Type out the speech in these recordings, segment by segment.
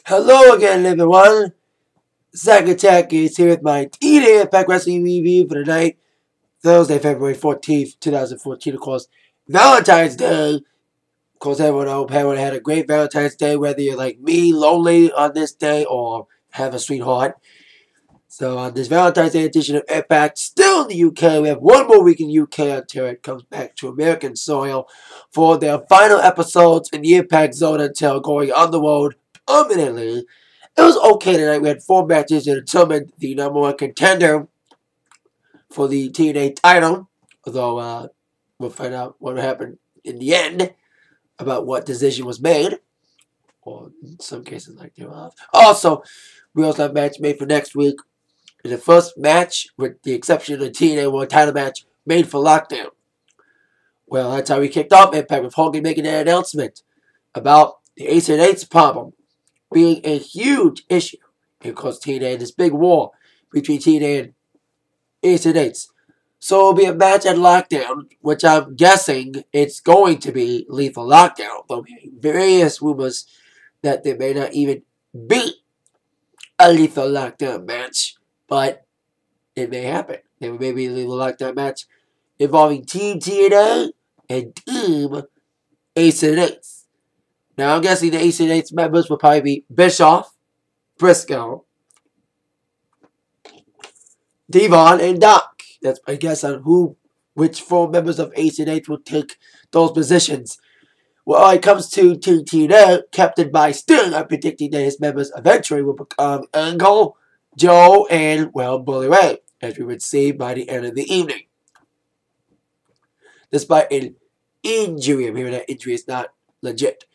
Hello again, everyone. Zack Attack is here with my TNA Impact Wrestling review for tonight, Thursday, February 14th, 2014. Of course, Valentine's Day. Of course, I hope everyone had a great Valentine's Day, whether you're like me, lonely on this day, or have a sweetheart. So, on this Valentine's Day edition of Impact, still in the UK, we have one more week in the UK until it comes back to American soil for their final episodes in the Impact Zone until going on the road permanently. It was okay tonight. We had 4 matches to determine the #1 contender for the TNA title. Although, we'll find out what happened in the end about what decision was made. Or in some cases, like they were. Also, we also have a match made for next week. In the first match, with the exception of the TNA World title match, made for Lockdown. Well, that's how we kicked off Impact with Hogan making an announcement about the Ace and Eights problem being a huge issue. And of course, TNA and this big war between TNA and Ace and Eights. So it'll be a match at Lockdown, which I'm guessing it's going to be Lethal Lockdown. Though various rumors that there may not even be a Lethal Lockdown match, but it may happen. There may be a Lethal Lockdown match involving Team TNA and Team Ace and Eights. Now, I'm guessing the Ace and Eights members will probably be Bischoff, Briscoe, Devon, and Doc. That's my guess on which 4 members of Ace and Eights will take those positions. Well, when it comes to Team TNA, captained by Sting, I'm predicting that his members eventually will become Angle, Joe, and, well, Bully Ray, as we would see by the end of the evening. Despite an injury, I'm hearing that injury is not legit.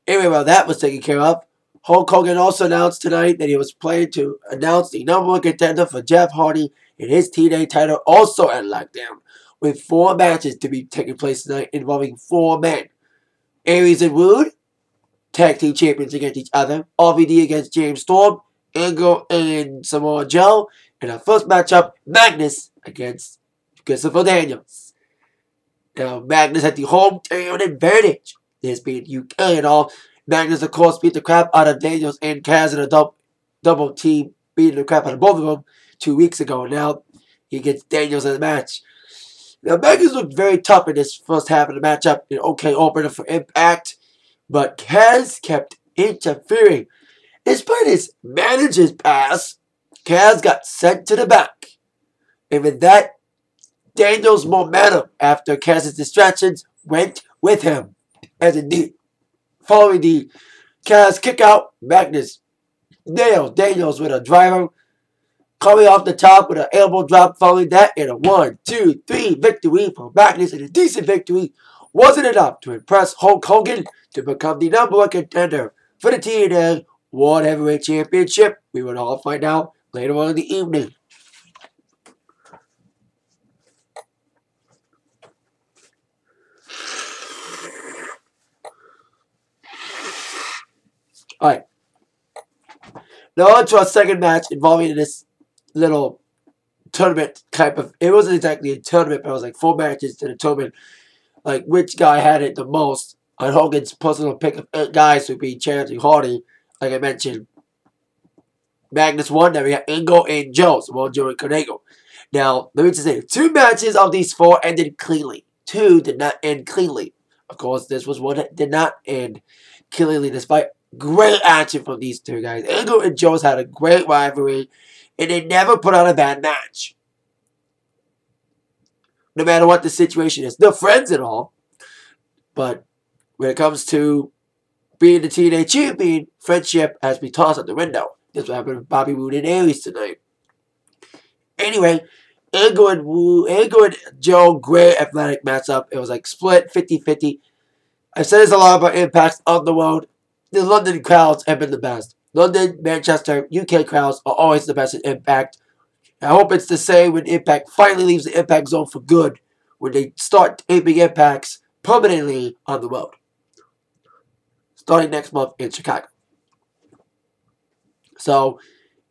Anyway, while that was taken care of, Hulk Hogan also announced tonight that he was planning to announce the #1 contender for Jeff Hardy in his TNA title also at Lockdown, with 4 matches to be taking place tonight involving 4 men. Aries and Rude, tag team champions against each other. RVD against James Storm, Angle and Samoa Joe. And our first matchup, Magnus against Christopher Daniels. Now, Magnus had the hometown advantage. This being UK and all. Magnus, of course, beat the crap out of Daniels and Kaz in a double team, beating the crap out of both of them 2 weeks ago. Now, he gets Daniels in the match. Now, Magnus looked very tough in this first half of the matchup. An okay opener for Impact. But Kaz kept interfering. Despite his manager's pass, Kaz got sent to the back. And with that, Daniels' momentum after Kaz's distractions went with him. As indeed, following the Kaz kick out, Magnus nailed Daniels with a driver. Coming off the top with an elbow drop, following that, and a 1, 2, 3 victory for Magnus. And a decent victory wasn't enough to impress Hulk Hogan to become the #1 contender for the TNA World Heavyweight Championship. We will all find out later on in the evening. Alright. Now on to our second match involving this little tournament type of... It wasn't exactly a tournament, but it was like 4 matches to determine like which guy had it the most. On Hogan's personal pick of 8 guys who beat Charity Hardy. Like I mentioned, Magnus won. Then we had Angle and Joe. Samoa Joe and Conego. Now, let me just say, 2 matches of these 4 ended cleanly. 2 did not end cleanly. Of course, this was one that did not end cleanly, despite great action from these 2 guys. Angle and Joe's had a great rivalry, and they never put on a bad match. No matter what the situation is. They're friends and all. But when it comes to being the TNA champion, friendship has been tossed out the window. That's what happened with Bobby Roode and Aries tonight. Anyway, Angle and Joe, great athletic matchup. It was like split 50-50. I've said this a lot about Impacts on the road. The London crowds have been the best. London, Manchester, UK crowds are always the best in Impact. I hope it's the same when Impact finally leaves the Impact Zone for good. When they start taping Impacts permanently on the road. Starting next month in Chicago. So,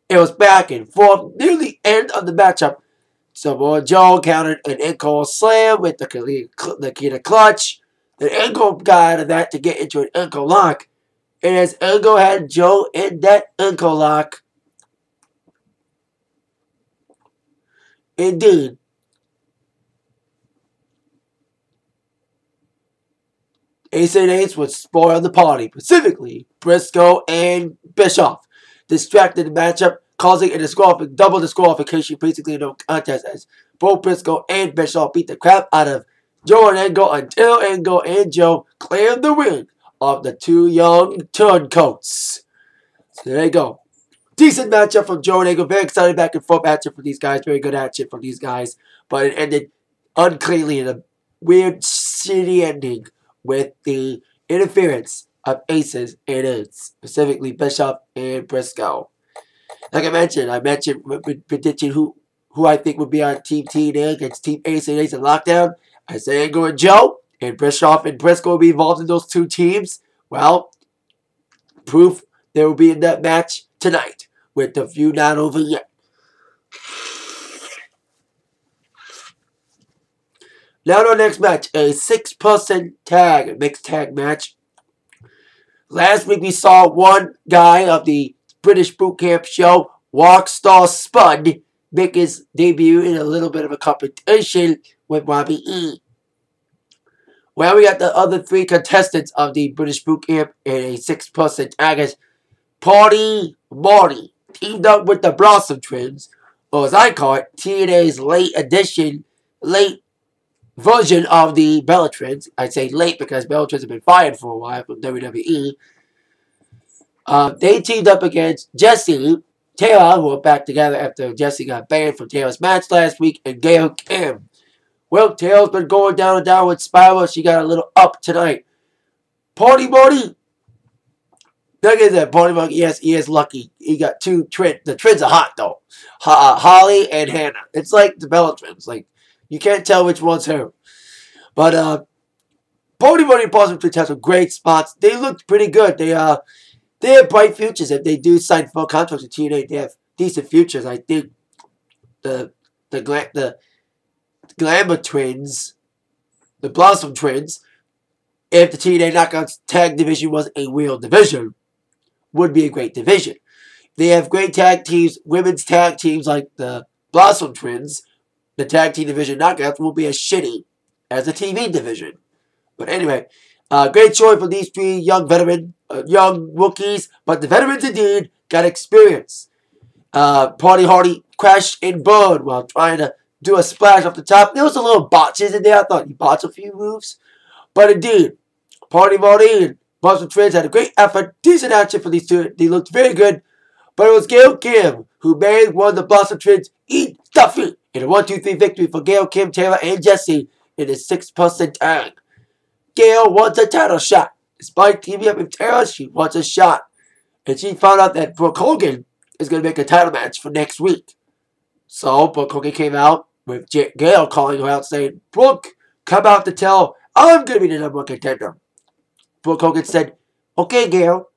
it was back and forth. Near the end of the matchup, Samoa Joe countered an ankle slam with the Kita clutch. The ankle got out of that to get into an ankle lock. And as Angle had Joe in that ankle lock, indeed, Ace and Ace would spoil the party, specifically Briscoe and Bischoff. Distracted the matchup, causing a double disqualification, basically no contest, as both Briscoe and Bischoff beat the crap out of Joe and Angle until Angle and Joe cleared the ring of the two young turncoats. So there you go. Decent matchup from Joe and Angle. Very excited back and forth matchup for these guys. Very good action from these guys. But it ended uncleanly in a weird, shitty ending with the interference of Aces and Aids, specifically Bischoff and Briscoe. Like I mentioned predicting who I think would be on Team TNA against Team Ace and Ace in Lockdown. I say Angle and Joe, and Bischoff and Briscoe will be involved in those two teams. Well, proof they will be in that match tonight, with the feud not over yet. Now to our next match, a 6-person tag, mixed tag match. Last week we saw one guy of the British Boot Camp show, Rockstar Spud, make his debut in a little bit of a competition with Robbie E. Well, we got the other 3 contestants of the British Boot Camp in a 6-person tag as Party Marty teamed up with the Blossom Twins, or as I call it, TNA's late version of the Bella Twins. I say late because Bella Twins have been fired for a while from WWE. They teamed up against Jesse Taylor, who are back together after Jesse got banned from Taylor's match last week, and Gail Kim. Well, Taylor's been going down a downward spiral. She got a little up tonight. Party Marty. Look at that. Party Marty, yes, he is lucky. He got 2 twins. The twins are hot, though. Holly and Hannah. It's like the Bella Twins. Like, you can't tell which one's who. But, Party Marty and Blossom Twins have some great spots. They looked pretty good. They have bright futures. If they do sign full contracts with TNA, they have decent futures. I think the Glamour Twins, the Blossom Twins, if the TNA Knockouts tag division was a real division, would be a great division. They have great tag teams, women's tag teams like the Blossom Twins. The tag team division Knockouts will be as shitty as the TV division. But anyway, great showing for these 3 young young rookies, but the veterans indeed got experience. Party Hardy crashed and burned while trying to do a splash off the top. There was a little botches in there. I thought he botched a few moves. But indeed, Party Marty and Blossom Twins had a great effort. Decent action for these 2. They looked very good. But it was Gail Kim who made one of the Blossom Twins eat Duffy in a 1-2-3 victory for Gail Kim, Taylor, and Jesse in a 6-person tag. Gail wants a title shot. Despite teaming up with Taylor, she wants a shot. And she found out that Brooke Hogan is going to make a title match for next week. So Brooke Hogan came out with Gail calling her out saying, "Brooke, come out to tell I'm going to be the #1 contender." Brooke Hogan said, "Okay, Gail,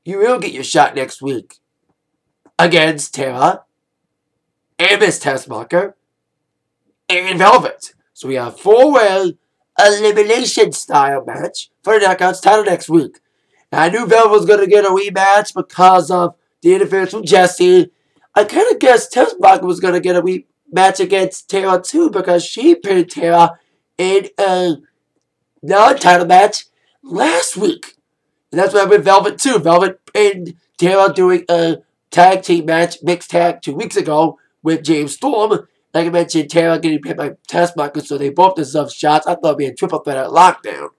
you will get your shot next week against Tara and Miss Tessmacher and Velvet." So we have a 4-way elimination style match for the Knockouts title next week. Now, I knew Velvet was going to get a rematch because of the interference from Jesse. I kind of guessed Tessmacher was going to get a rematch against Tara too because she pinned Tara in a non-title match last week. And that's what happened with Velvet too. Velvet pinned Tara doing a tag team match, mixed tag, 2 weeks ago with James Storm. Like I mentioned, Tara getting pinned by Tessmacher, so they both deserve shots. I thought it would be a triple threat at Lockdown.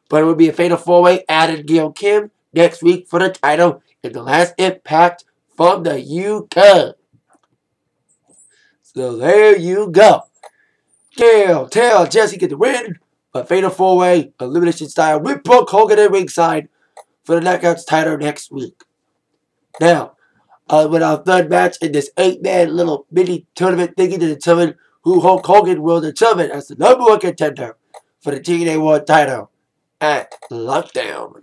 But it would be a fatal 4-way, added Gail Kim next week for the title in the last Impact from the UK. So there you go. Gail, Tara, Jesse get the win. A fatal 4-way elimination style with Brooke Hogan at ringside for the Knockouts title next week. Now, with our 3rd match in this 8-man little mini tournament thingy to determine who Hulk Hogan will determine as the #1 contender for the TNA World title at Lockdown.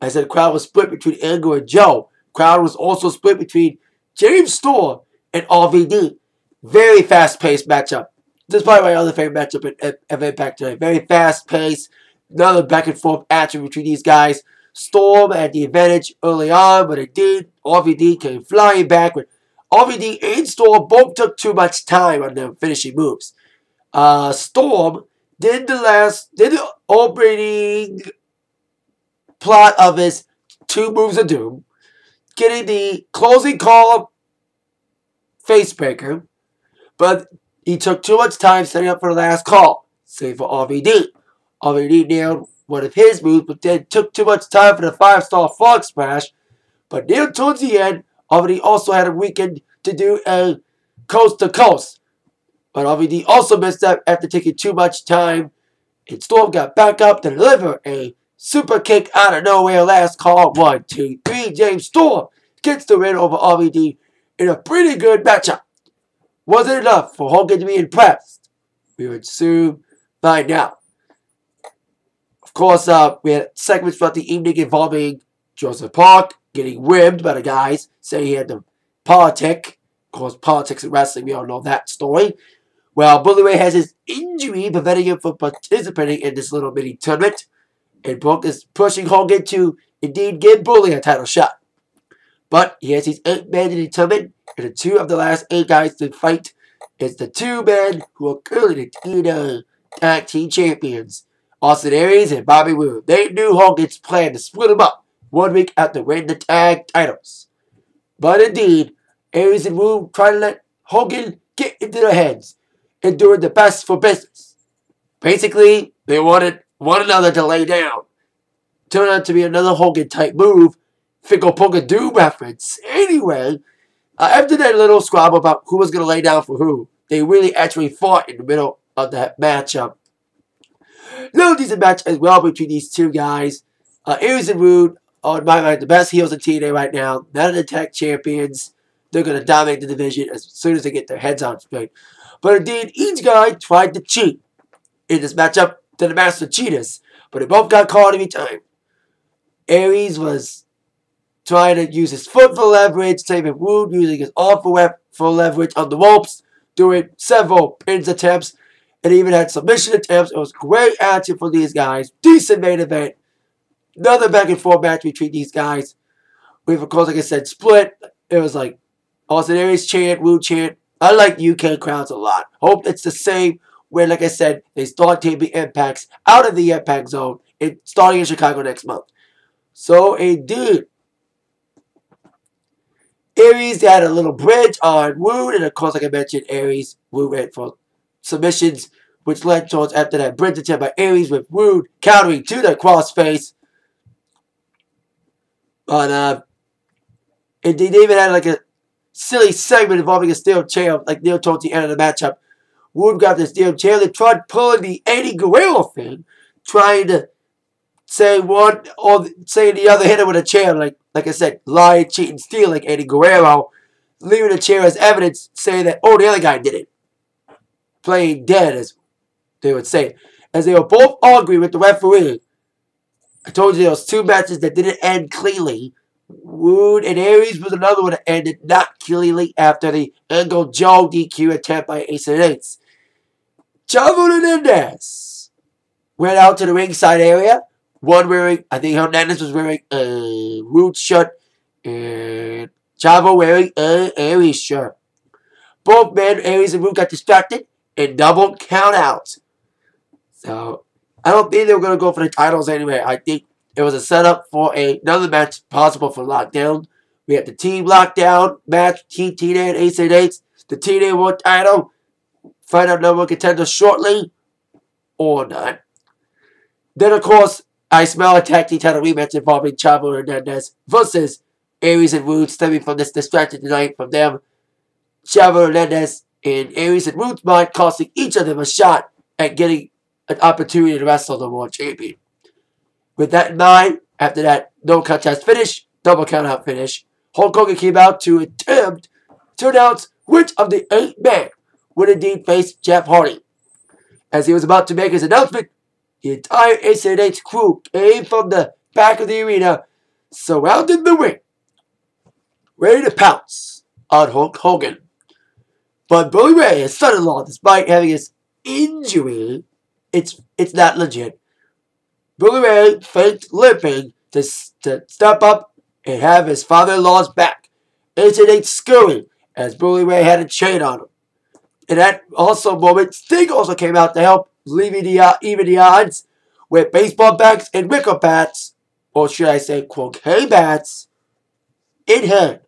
I said the crowd was split between Angle and Joe. Crowd was also split between James Storm and RVD. Very fast-paced matchup. This is probably my other favorite matchup at Impact today. Very fast paced. Another back and forth action between these guys. Storm had the advantage early on, but it did. RVD came flying back, but RVD and Storm both took too much time on their finishing moves. Storm did the opening plot of his 2 moves of doom, getting the closing call facebreaker, but he took too much time setting up for the last call, save for RVD. RVD nailed one of his moves, but then took too much time for the 5-star frog splash. But near towards the end, RVD also had a weekend to do a coast to coast. But RVD also missed up after taking too much time, and Storm got back up to deliver a super kick out of nowhere. Last call, 1, 2, 3. James Storm gets the win over RVD in a pretty good matchup. Wasn't enough for Hogan to be impressed. We would soon find out. Of course, we had segments throughout the evening involving Joseph Park getting ribbed by the guys, saying he had to politic. Of course, politics in wrestling, we all know that story. Well, Bully Ray has his injury preventing him from participating in this little mini tournament. And Brooke is pushing Hogan to indeed give Bully a title shot. But he has these 8 men in the tournament, and the 2 of the last 8 guys to fight is the 2 men who are currently the TNA Tag Team Champions, Austin Aries and Bobby Roode. They knew Hogan's plan to split them up 1 week after winning the tag titles. But indeed, Aries and Roode tried to let Hogan get into their heads and doing the best for business. Basically, they wanted one another to lay down. Turned out to be another Hogan-type move. Fickle Polka Doom reference. Anyway, after that little squabble about who was going to lay down for who, they really actually fought in the middle of that matchup. Little decent match as well between these 2 guys. Aries and Roode are, in my mind, the best heels in TNA right now. None of the tag champions. They're going to dominate the division as soon as they get their heads on straight. But indeed, each guy tried to cheat in this matchup to the Master Cheaters, but they both got caught every time. Aries was trying to use his foot for leverage, saving Roode using his arm for leverage on the ropes, doing several pins attempts, and even had submission attempts. It was great action for these guys. Decent main event. Another back and forth match between these guys. With, of course, like I said, split. It was like Austin Aries chant, Roode chant. I like UK crowds a lot. Hope it's the same where, like I said, they start taking impacts out of the impact zone and starting in Chicago next month. So, indeed, Aries had a little bridge on Roode, and of course, like I mentioned, Roode went for submissions, which led towards after that bridge attempt by Aries with Roode countering to the crossface. But, and they even had like a silly segment involving a steel chair, like near towards the end of the matchup. Roode got the steel chair. They tried pulling the Eddie Guerrero thing, trying to say one or say the other, hit him with a chair, like I said, lie, cheat, and steal like Eddie Guerrero, leaving the chair as evidence, saying that, oh, the other guy did it. Playing dead, as they would say. As they were both arguing with the referee. I told you there was 2 matches that didn't end cleanly. Roode and Aries was another one that ended not cleanly after the Angle Joe DQ attempt by Ace and Eights. Chavo Hernandez went out to the ringside area. One wearing, I think Hernandez was wearing a Roode shirt, and Chavo wearing an Aries shirt. Both men, Aries and Roode, got distracted and double count out. So, I don't think they were going to go for the titles anyway. I think it was a setup for another match possible for Lockdown. We had the Team Lockdown match, Team TNA and Ace and Eights. The TNA World title. Find out number one contender shortly. Or not. Then, of course, I smell a tag team title rematch involving Chavo Hernandez versus Aries and Roode, stemming from this distraction tonight from them. Chavo Hernandez and Aries and Roode's mind costing each of them a shot at getting an opportunity to wrestle the world champion. With that in mind, after that no contest finish, double count out finish, Hulk Hogan came out to attempt to announce which of the 8 men would indeed face Jeff Hardy. As he was about to make his announcement, the entire Ace and Eights crew came from the back of the arena, surrounded the ring, ready to pounce on Hulk Hogan. But Bully Ray, his son-in-law, despite having his injury. It's not legit. Bully Ray faked limping to step up and have his father-in-law's back. AJ scurrying as Bully Ray had a chain on him. In that also moment, Sting also came out to help, leaving even the odds with baseball bats and wicker bats, or should I say croquet bats, in hand.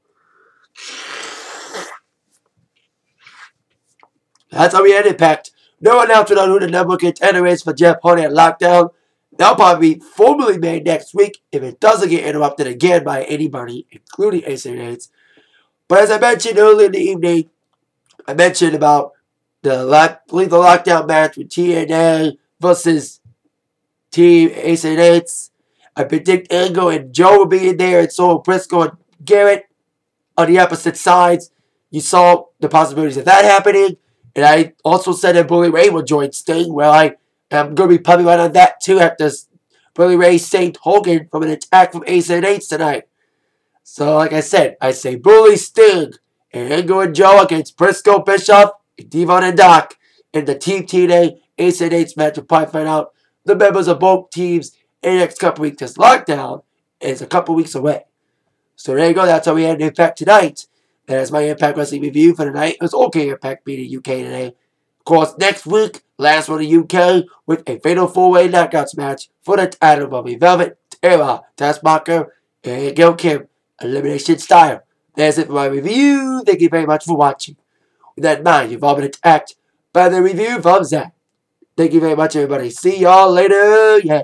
That's how we end Impact. No announcement on who the number contender is for Jeff Hardy at Lockdown. That'll probably be formally made next week if it doesn't get interrupted again by anybody, including Ace Nates. But as I mentioned earlier in the evening, I mentioned about the lethal lockdown match with TNA versus Team Ace Nates. I predict Angle and Joe will be in there, and so will Briscoe and Garrett on the opposite sides. You saw the possibilities of that happening. And I also said that Bully Ray will join Sting. Well, I am going to be pumping right on that too after Bully Ray saved Hogan from an attack from Ace and Eights tonight. So, like I said, I say Bully, Sting, and Angle and Joe against Briscoe, Bischoff, and Devon and Doc in the Team TNA Ace and Eights match. We'll probably find out the members of both teams in the next couple weeks. This lockdown is a couple weeks away. So there you go. That's how we had an Impact tonight. That's my Impact Wrestling review for tonight. It was okay Impact beating UK today. Of course, next week, last one in UK with a fatal 4-way knockouts match for the title of Bobby Velvet, Tara, Taskmaster, and Gail Kim. Elimination style. That's it for my review. Thank you very much for watching. With that in mind, you've all been attacked by the review from Zach. Thank you very much, everybody. See y'all later. Yeah.